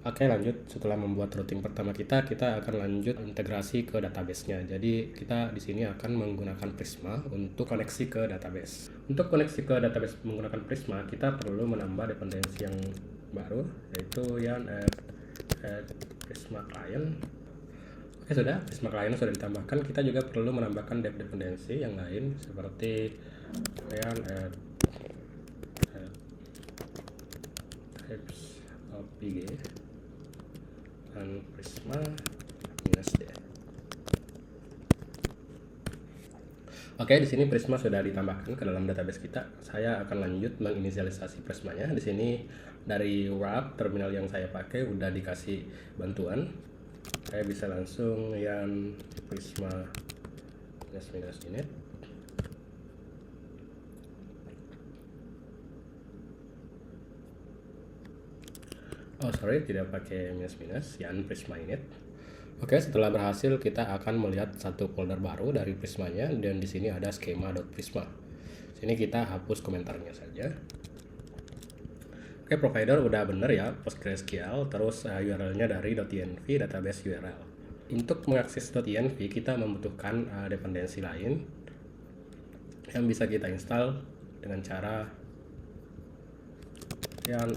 Oke, lanjut. Setelah membuat routing pertama kita akan lanjut integrasi ke database-nya. Jadi kita di sini akan menggunakan Prisma untuk koneksi ke database. Untuk koneksi ke database menggunakan Prisma, kita perlu menambah dependensi yang baru, yaitu yang Prisma Client. Oke, sudah. Prisma Client sudah ditambahkan. Kita juga perlu menambahkan dependensi yang lain seperti yang types of PG dan Prisma minus D. Oke, di sini Prisma sudah ditambahkan ke dalam database kita. Saya akan lanjut menginisialisasi Prismanya. Di sini dari wrap terminal yang saya pakai udah dikasih bantuan. Saya bisa langsung yang Prisma minus init. Oh sorry, tidak pakai minus yang Prisma init. Oke, setelah berhasil kita akan melihat satu folder baru dari Prismanya dan di sini ada schema.prisma. Sini kita hapus komentarnya saja. Oke, provider udah bener ya, PostgreSQL, terus URL-nya dari .env database URL. Untuk mengakses .env kita membutuhkan dependensi lain yang bisa kita install dengan cara yang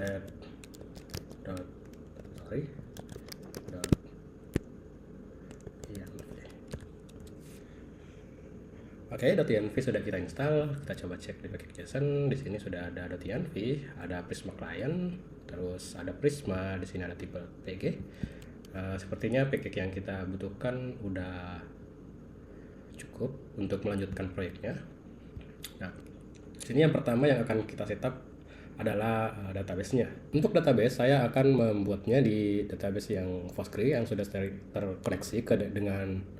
Oke, .env sudah kita install. Kita coba cek di package JSON. Di sini sudah ada .env, ada Prisma Client, terus ada Prisma. Di sini ada tipe PG. Sepertinya package yang kita butuhkan udah cukup untuk melanjutkan proyeknya. Nah, di sini yang pertama yang akan kita setup adalah database-nya. Untuk database saya akan membuatnya di database yang Postgre yang sudah terkoneksi dengan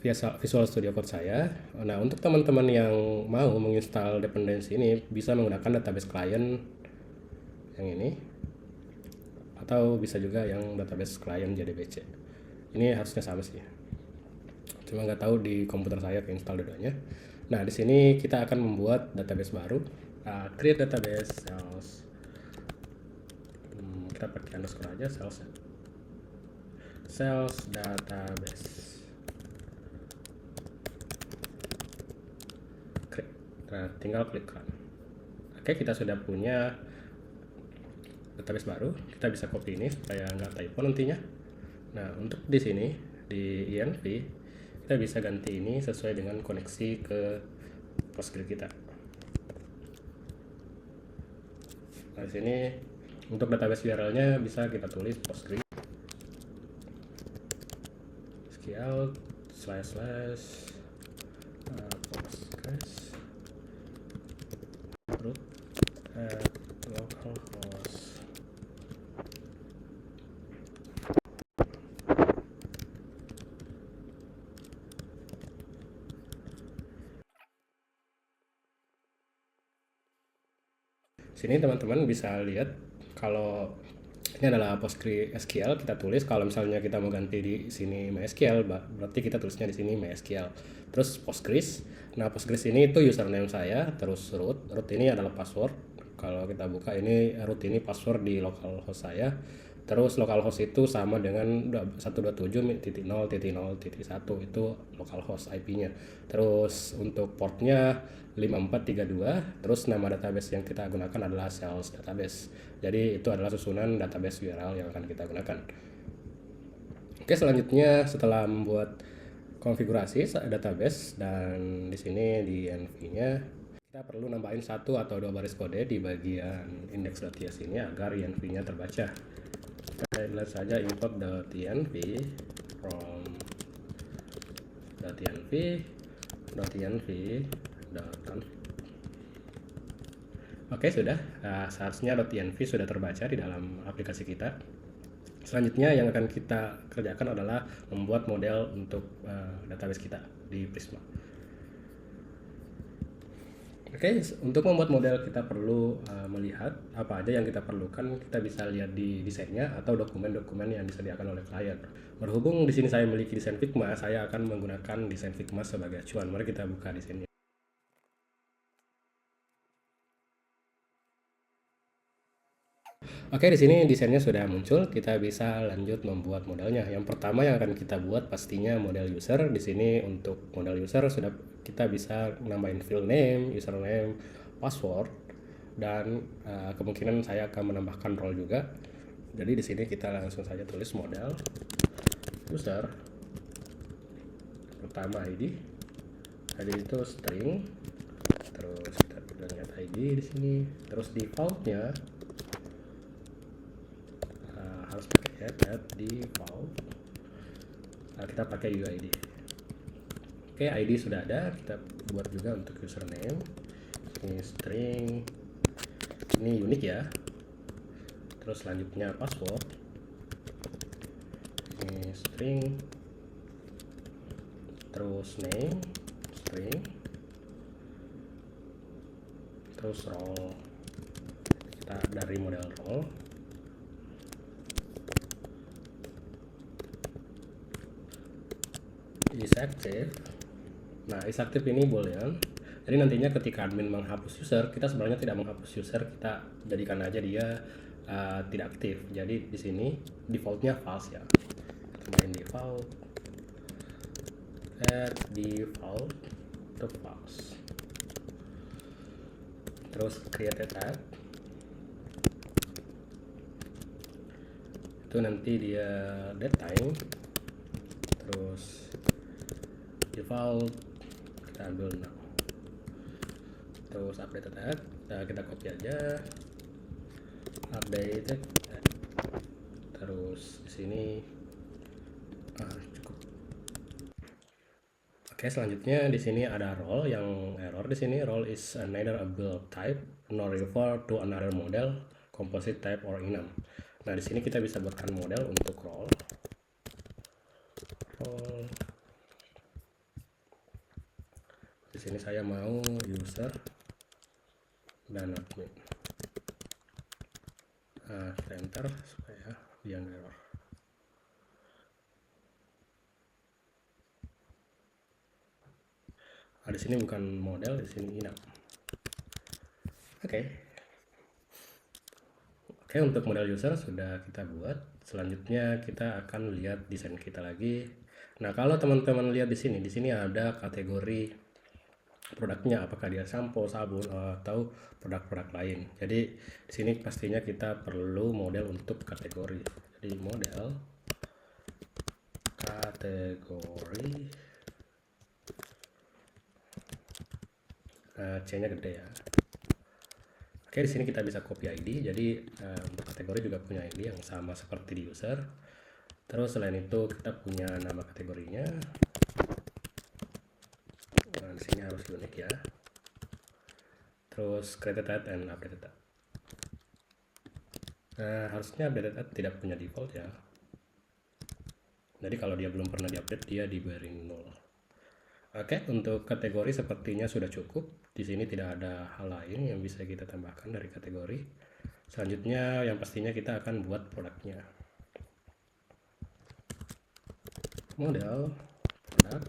Visual Studio Code saya. Nah, untuk teman-teman yang mau menginstal dependensi ini bisa menggunakan database client yang ini atau bisa juga yang database client JDBC. Ini harusnya sama sih. Cuma nggak tahu di komputer saya keinstall dua-duanya. Nah, di sini kita akan membuat database baru. Create database cells. Kita pakai underscore aja cells database. Nah, tinggal klik run. Oke, kita sudah punya database baru. Kita bisa copy ini supaya nggak typo nantinya. Nah, untuk di sini di env kita bisa ganti ini sesuai dengan koneksi ke Postgre kita. Nah, di sini untuk database URL-nya bisa kita tulis Postgre SQL //postgres root at localhost. Sini teman-teman bisa lihat kalau ini adalah PostgreSQL, kita tulis kalau misalnya kita mau ganti di sini MySQL, berarti kita tulisnya di sini MySQL. Terus Postgres. Nah, Postgres ini itu username saya, terus root ini adalah password. Kalau kita buka ini root ini password di localhost saya. Terus localhost itu sama dengan 127.0.0.1 itu localhost IP-nya. Terus untuk portnya 5432. Terus nama database yang kita gunakan adalah sales database. Jadi itu adalah susunan database URL yang akan kita gunakan. Oke, selanjutnya setelah membuat konfigurasi database dan di sini di env-nya kita perlu nambahin satu atau dua baris kode di bagian index.ts ini agar env-nya terbaca. Kita lihat saja import.env from .env. Oke, sudah. Seharusnya .env sudah terbaca di dalam aplikasi kita. Selanjutnya yang akan kita kerjakan adalah membuat model untuk database kita di Prisma. Oke, untuk membuat model kita perlu melihat apa aja yang kita perlukan. Kita bisa lihat di desainnya atau dokumen-dokumen yang disediakan oleh klien. Berhubung di sini saya memiliki desain Figma, saya akan menggunakan desain Figma sebagai acuan. Mari kita buka desainnya. Oke, di sini desainnya sudah muncul. Kita bisa lanjut membuat modelnya. Yang pertama yang akan kita buat pastinya model user. Di sini untuk model user sudah kita bisa nambahin field name, username, password, dan kemungkinan saya akan menambahkan role juga. Jadi di sini kita langsung saja tulis model user. Pertama ID itu string, terus kita bilang get ID di sini, terus defaultnya harus pakai at default. Kita pakai UID. Oke, ID sudah ada, kita buat juga untuk username. Ini string, ini unik ya. Terus selanjutnya password, ini string, terus name string, terus role, kita dari model role. Is active. Nah, is active ini boolean. Jadi nantinya ketika admin menghapus user, kita sebenarnya tidak menghapus user, kita jadikan aja dia tidak aktif. Jadi di sini defaultnya false ya. Tambahin default, add default to false. Terus created add. Itu nanti dia datetime. Terus default kita ambil now. Terus updated add, kita copy aja, updated add. Terus di sini cukup. Oke, selanjutnya di sini ada role yang error. Di sini role is neither a build type nor refer to another model, composite type or enum. Nah, di sini kita bisa buatkan model untuk role. Di sini saya mau user dan admin. Kita enter supaya dia error. Di sini bukan model, di sini enum. Oke, untuk model user sudah kita buat. Selanjutnya kita akan lihat desain kita lagi. Nah, kalau teman-teman lihat di sini ada kategori produknya, apakah dia sampo, sabun, atau produk-produk lain. Jadi di sini pastinya kita perlu model untuk kategori. Jadi model kategori, C-nya gede ya. Oke, di sini kita bisa copy ID. Jadi untuk kategori juga punya ID yang sama seperti di user. Terus selain itu kita punya nama kategorinya. Nah, di sini harus unik ya. Terus created add and updated add. Harusnya updated add tidak punya default ya. Jadi kalau dia belum pernah diupdate, dia diberi 0. Oke, untuk kategori sepertinya sudah cukup. Di sini tidak ada hal lain yang bisa kita tambahkan dari kategori. Selanjutnya yang pastinya kita akan buat produknya. Model produk.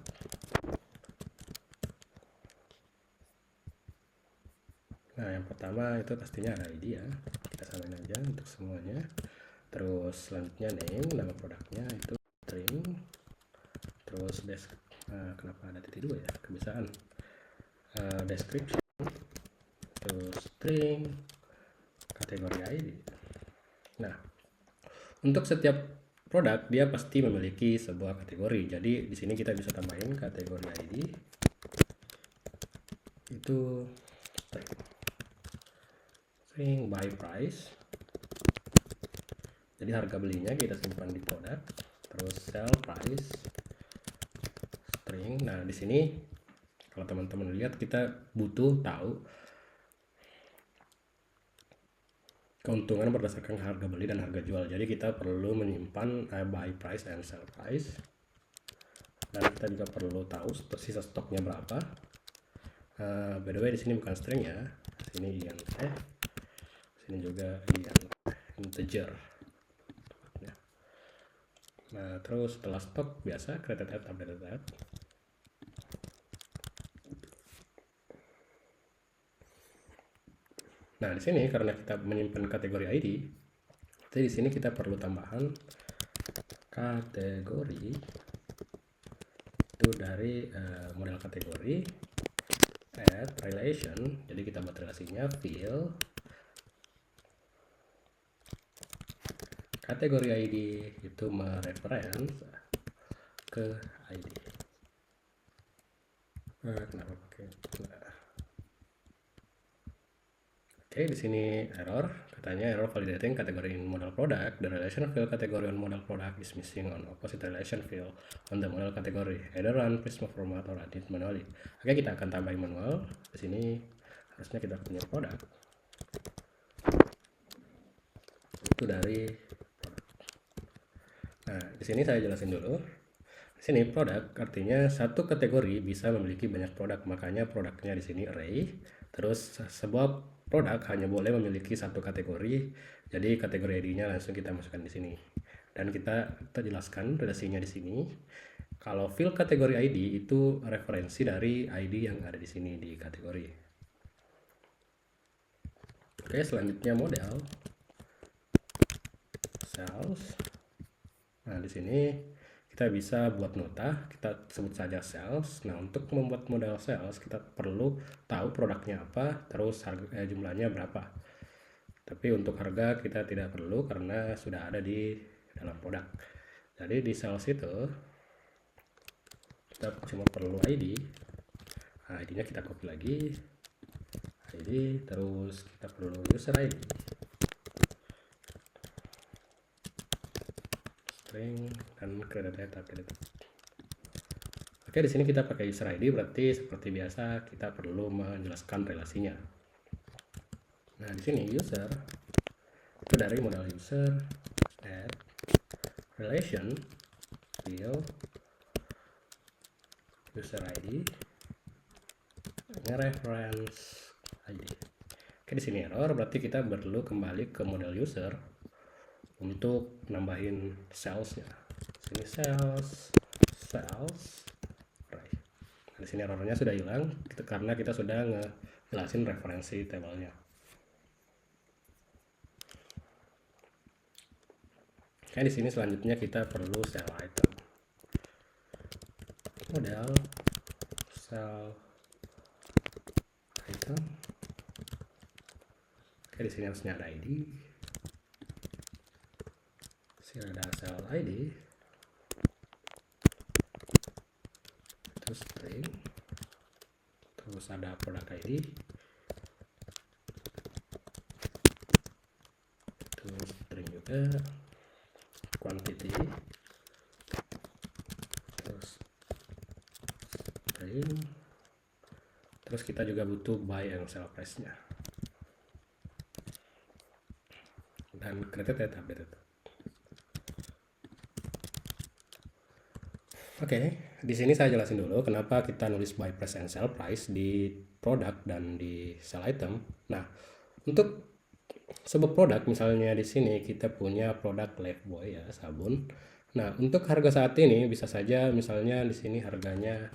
Nah, yang pertama itu pastinya ada ID ya. Kita samain aja untuk semuanya. Terus selanjutnya name, nama produknya itu string. Terus kenapa ada titik 2 ya? Kebiasaan. Description, terus string, kategori ID. Nah, untuk setiap produk dia pasti memiliki sebuah kategori. Jadi di sini kita bisa tambahin kategori ID itu string by price. Jadi harga belinya kita simpan di produk. Terus sell price string. Nah, di sini kalau teman-teman lihat kita butuh tahu keuntungan berdasarkan harga beli dan harga jual. Jadi kita perlu menyimpan buy price and sell price. Dan kita juga perlu tahu sisa stoknya berapa. By the way, di sini bukan string ya. Sini int. Sini juga integer. Nah, terus setelah stok biasa created add, updated add. Nah, di sini karena kita menyimpan kategori ID, Jadi di sini kita perlu tambahan kategori itu dari model kategori add relation. Jadi kita buat relasinya field kategori ID itu mereference ke ID. Kenapa pakai? Oke, di sini error. Katanya error validating category in model product. The relation field category on model product is missing on opposite relation field on the model category. Either run Prisma format or edit manually. Oke, kita akan tambahin manual. Di sini harusnya kita punya produk. Itu dari produk. Nah, di sini saya jelasin dulu. Di sini produk artinya satu kategori bisa memiliki banyak produk, makanya produknya di sini array. Terus sebuah produk hanya boleh memiliki satu kategori, jadi kategori ID-nya langsung kita masukkan di sini. Dan kita jelaskan relasinya di sini. Kalau field kategori ID itu referensi dari ID yang ada di sini di kategori. Oke, selanjutnya model cells. Nah, di sini kita bisa buat nota, kita sebut saja cells. Nah, untuk membuat model cells kita perlu tahu produknya apa, terus harga jumlahnya berapa. Tapi untuk harga kita tidak perlu karena sudah ada di dalam produk. Jadi di cells itu kita cuma perlu ID. Nah, ID-nya kita copy lagi. ID, terus kita perlu user ID. String dan create data. Oke, di sini kita pakai user ID, berarti seperti biasa kita perlu menjelaskan relasinya. Nah, di sini user itu dari model user add relation field user ID reference ID. Oke, di sini error, berarti kita perlu kembali ke model user untuk nambahin cellsnya. Sini cells. Nah, di sini errornya sudah hilang karena kita sudah ngejelasin referensi tabelnya. Oke, di sini selanjutnya kita perlu cell item. Model cell item. Oke, di sini harusnya ada ID. Sini ada cell ID. Terus string. Terus ada product ID. Terus string juga. Quantity. Terus string. Terus kita juga butuh buy and sell price-nya. Dan create data update. Oke, di sini saya jelasin dulu kenapa kita nulis buy price and sell price di produk dan di sell item. Nah, untuk sebuah produk misalnya di sini kita punya produk Lifebuoy ya, sabun. Nah, untuk harga saat ini bisa saja misalnya di sini harganya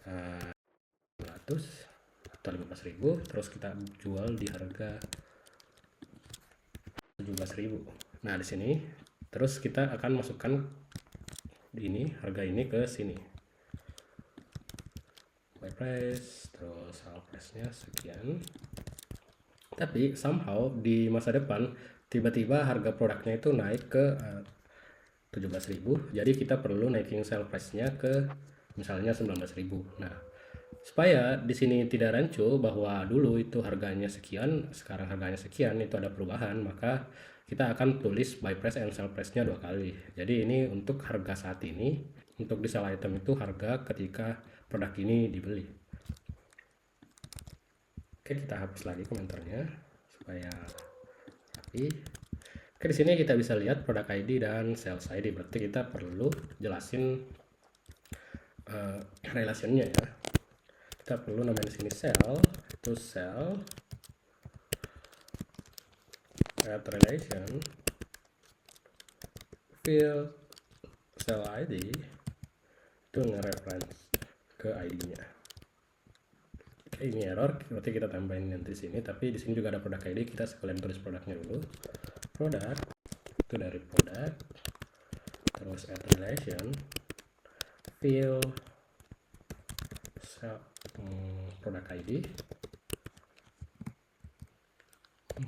100 atau 15.000, terus kita jual di harga 17.000. Nah, di sini terus kita akan masukkan ini harga ini ke sini, buy price, terus sell price-nya sekian. Tapi somehow di masa depan tiba-tiba harga produknya itu naik ke 17.000, jadi kita perlu naikin sell price-nya ke misalnya 19.000. Nah, supaya di sini tidak rancu bahwa dulu itu harganya sekian, sekarang harganya sekian, itu ada perubahan, maka kita akan tulis buy price and sell price-nya 2 kali. Jadi ini untuk harga saat ini, untuk di sell item itu harga ketika produk ini dibeli. Oke, kita hapus lagi komentarnya supaya rapi. Oke, di sini kita bisa lihat produk ID dan sales ID, berarti kita perlu jelasin relationnya ya. Kita perlu namain di sini sell, itu sell add relation field sell ID itu nge-reference ke ID-nya. Oke, ini error, berarti kita tambahin nanti sini, tapi di sini juga ada produk ID, kita sekalian tulis produknya dulu. Produk itu dari produk, terus add relation, fill produk ID.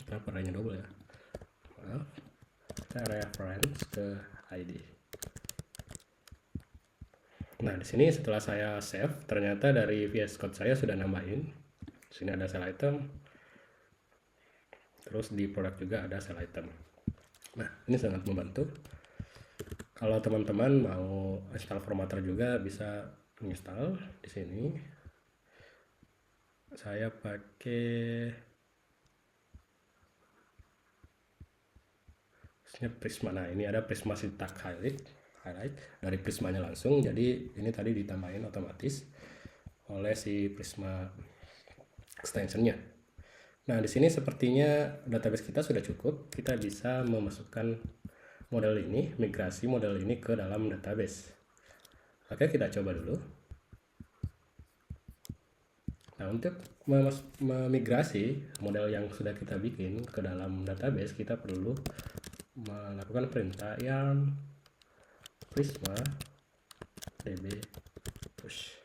Kenapa nya double ya? Maaf, kita reference ke ID. Nah, di sini setelah saya save, ternyata dari VS Code saya sudah nambahin. Di sini ada cell item. Terus di produk juga ada cell item. Nah, ini sangat membantu. Kalau teman-teman mau install formatter juga bisa install di sini. Saya pakai Prisma. Nah, ini ada Prisma Syntax highlight dari Prismanya langsung. Jadi ini tadi ditambahin otomatis oleh si Prisma extensionnya. Nah, di sini sepertinya database kita sudah cukup. Kita bisa memasukkan model ini, migrasi model ini ke dalam database. Oke, kita coba dulu. Nah, untuk memigrasi model yang sudah kita bikin ke dalam database, kita perlu melakukan perintah yarn prisma db push.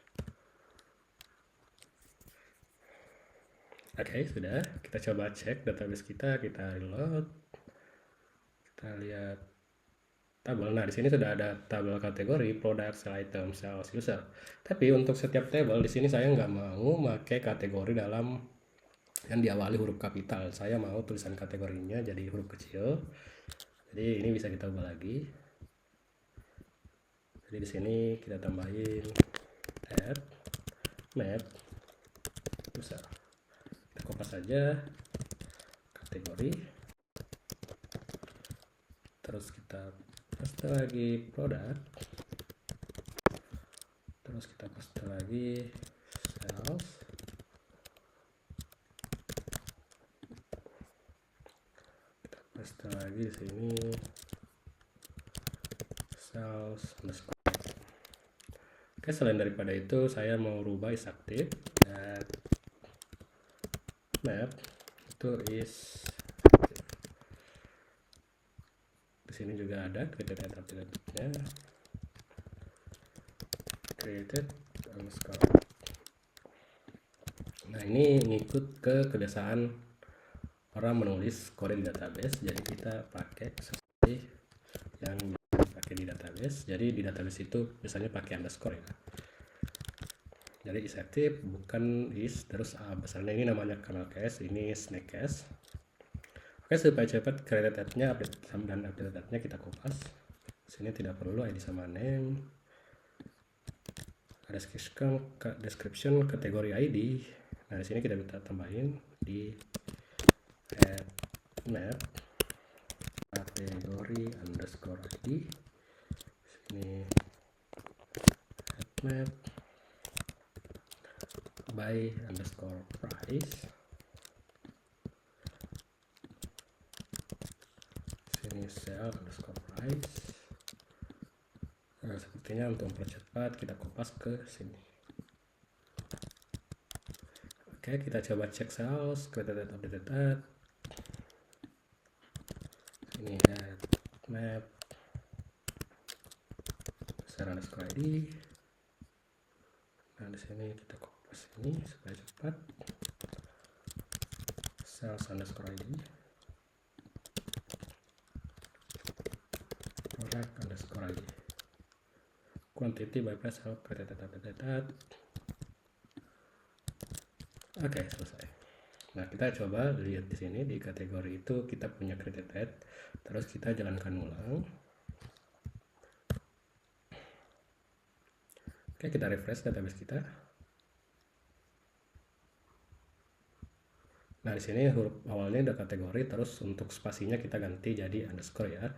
Oke, sudah. Kita coba cek database kita reload. Kita lihat tabel. Nah, di sini sudah ada tabel kategori product, cell item, sales, user. Tapi untuk setiap tabel di sini saya nggak mau pakai kategori dalam yang diawali huruf kapital. Saya mau tulisan kategorinya jadi huruf kecil. Jadi ini bisa kita ubah lagi. Jadi di sini kita tambahin add map user. Kita kopas saja kategori. Terus kita paste lagi produk. Terus kita paste lagi sales. Kita paste lagi di sini sales underscore. Oke, selain daripada itu saya mau rubah is aktif dan map itu is aktif. Di sini juga ada created attribute-nya, created underscore. Nah, ini ngikut ke kebiasaan orang menulis query di database, jadi kita pakai seperti yang dipakai di database. Jadi di database itu biasanya pakai underscore ya. Jadi is active bukan is, terus besarnya ini namanya kernel cache, ini snake cache. Oke, supaya cepat created add-nya dan update add-nya kita kopas. Sini tidak perlu ID sama name. Ada description kategori ID. Nah, di sini kita bisa tambahin di add map kategori underscore ID. Sini add map by underscore price. Sini sell underscore price. Nah, sepertinya untuk mempercepat kita kopas ke sini. Oke, kita coba cek sales, created updated add. Ini add map sell underscore ID. Nah, di sini kita kopas ini supaya cepat. Sales underscore ID. Product underscore ID. Quantity bypass help created updated add. Oke, selesai. Nah, kita coba lihat di sini di kategori itu kita punya created add. Terus kita jalankan ulang. Oke, kita refresh database kita. Nah, di sini huruf awalnya ada kategori, terus untuk spasinya kita ganti jadi underscore ya.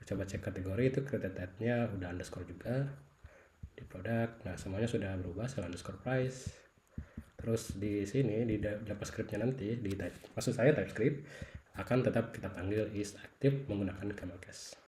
Coba cek kategori itu created add-nya udah underscore juga di produk. Nah, semuanya sudah berubah, sell underscore price. Terus di sini di JavaScript-nya nanti maksud saya TypeScript akan tetap kita panggil is active menggunakan camel case.